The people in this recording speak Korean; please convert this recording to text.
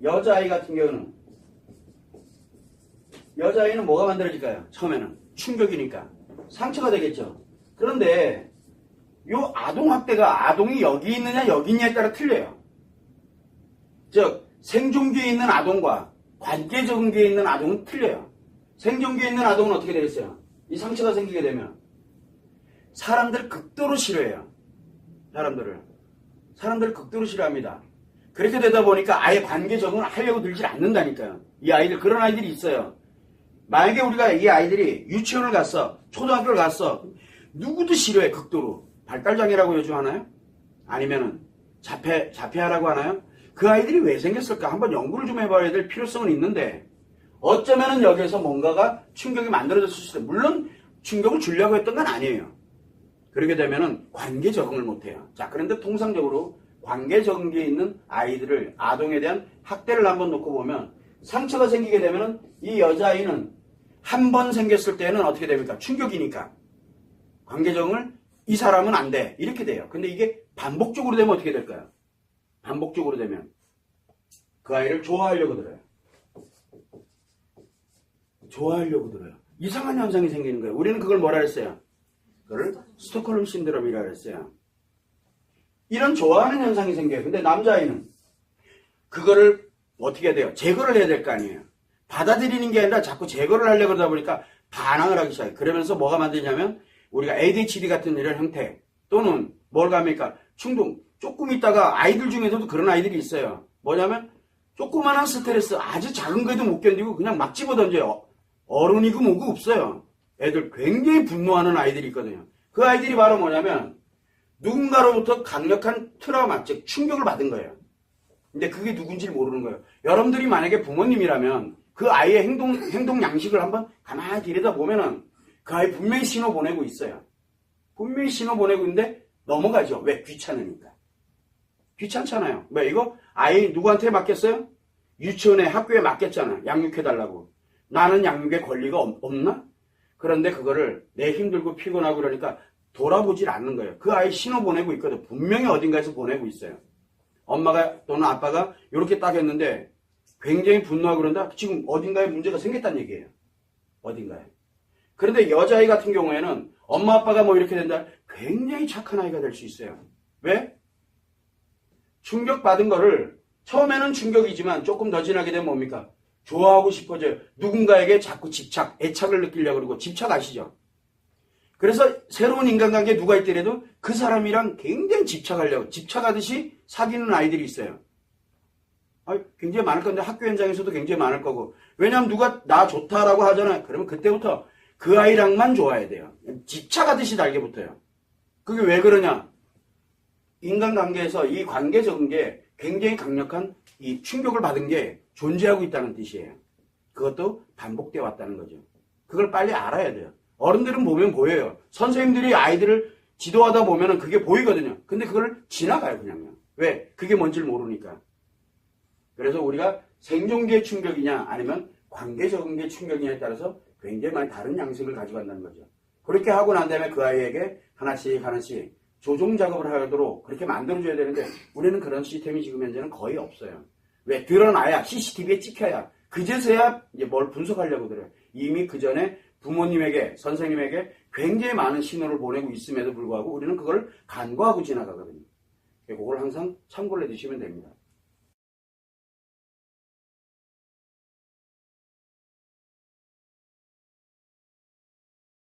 여자아이 같은 경우는 여자아이는 뭐가 만들어질까요? 처음에는 충격이니까 상처가 되겠죠. 그런데 요 아동학대가 아동이 여기 있느냐 여기 있느냐에 따라 틀려요. 즉 생존기에 있는 아동과 관계적응기에 있는 아동은 틀려요. 생존기에 있는 아동은 어떻게 되겠어요? 이 상처가 생기게 되면 사람들을 극도로 싫어해요. 사람들을 극도로 싫어합니다. 그렇게 되다 보니까 아예 관계 적응을 하려고 들질 않는다니까요. 이 아이들, 그런 아이들이 있어요. 만약에 우리가 이 아이들이 유치원을 갔어, 초등학교를 갔어, 누구도 싫어해, 극도로. 발달장애라고 요즘 하나요? 아니면은 자폐아라고 하나요? 그 아이들이 왜 생겼을까? 한번 연구를 좀 해봐야 될 필요성은 있는데, 어쩌면은 여기에서 뭔가가 충격이 만들어졌을 수도 있어요. 물론 충격을 주려고 했던 건 아니에요. 그렇게 되면은 관계 적응을 못해요. 자, 그런데 통상적으로 관계 적응기에 있는 아이들을, 아동에 대한 학대를 한번 놓고 보면 상처가 생기게 되면은 이 여자아이는 한 번 생겼을 때는 어떻게 됩니까? 충격이니까. 관계 적응을 이 사람은 안 돼. 이렇게 돼요. 근데 이게 반복적으로 되면 어떻게 될까요? 반복적으로 되면 그 아이를 좋아하려고 들어요. 이상한 현상이 생기는 거예요. 우리는 그걸 뭐라 그랬어요? 그걸 스톡홀름 신드롬이라 그랬어요. 이런 좋아하는 현상이 생겨요. 근데 남자아이는 그거를 어떻게 해야 돼요? 제거를 해야 될 거 아니에요. 받아들이는 게 아니라 자꾸 제거를 하려고 그러다 보니까 반항을 하기 시작해요. 그러면서 뭐가 만드냐면 우리가 ADHD 같은 이런 형태 또는 뭘 갑니까? 충동. 조금 있다가 아이들 중에서도 그런 아이들이 있어요. 뭐냐면 조그만한 스트레스 아주 작은 거에도 못 견디고 그냥 막 집어던져요. 어른이고 뭐고 없어요. 애들 굉장히 분노하는 아이들이 있거든요. 그 아이들이 바로 뭐냐면 누군가로부터 강력한 트라우마, 즉 충격을 받은 거예요. 근데 그게 누군지를 모르는 거예요. 여러분들이 만약에 부모님이라면 그 아이의 행동 양식을 한번 가만히 들여다보면은 그 아이 분명히 신호 보내고 있어요. 분명히 신호 보내고 있는데 넘어가죠. 왜? 귀찮으니까. 귀찮잖아요. 왜? 이거 아이 누구한테 맡겼어요? 유치원에 학교에 맡겼잖아. 양육해달라고. 나는 양육의 권리가 없나? 그런데 그거를 내 힘들고 피곤하고 그러니까 돌아보질 않는 거예요. 그 아이 신호 보내고 있거든. 분명히 어딘가에서 보내고 있어요. 엄마가 또는 아빠가 이렇게 딱 했는데 굉장히 분노하고 그런다. 지금 어딘가에 문제가 생겼다는 얘기예요. 어딘가에. 그런데 여자아이 같은 경우에는 엄마 아빠가 뭐 이렇게 된다. 굉장히 착한 아이가 될 수 있어요. 왜? 충격받은 거를 처음에는 충격이지만 조금 더 지나게 되면 뭡니까? 좋아하고 싶어져요. 누군가에게 자꾸 집착, 애착을 느끼려고 그러고 집착 아시죠? 그래서 새로운 인간관계에 누가 있더라도 그 사람이랑 굉장히 집착하려고 집착하듯이 사귀는 아이들이 있어요. 굉장히 많을 건데 학교 현장에서도 굉장히 많을 거고 왜냐하면 누가 나 좋다라고 하잖아요. 그러면 그때부터 그 아이랑만 좋아해야 돼요. 집착하듯이 달게붙어요. 그게 왜 그러냐? 인간관계에서 이 관계적인 게 굉장히 강력한 이 충격을 받은 게 존재하고 있다는 뜻이에요. 그것도 반복되어 왔다는 거죠. 그걸 빨리 알아야 돼요. 어른들은 보면 보여요. 선생님들이 아이들을 지도하다 보면 그게 보이거든요. 근데 그걸 지나가요, 그냥요. 왜? 그게 뭔지를 모르니까. 그래서 우리가 생존계의 충격이냐 아니면 관계적인 충격이냐에 따라서 굉장히 많이 다른 양식을 가져간다는 거죠. 그렇게 하고 난 다음에 그 아이에게 하나씩 조종 작업을 하도록 그렇게 만들어줘야 되는데 우리는 그런 시스템이 지금 현재는 거의 없어요. 왜? 드러나야 CCTV에 찍혀야 그제서야 이제 뭘 분석하려고 들어요. 이미 그 전에 부모님에게 선생님에게 굉장히 많은 신호를 보내고 있음에도 불구하고 우리는 그걸 간과하고 지나가거든요. 그걸 항상 참고를 해두시면 됩니다.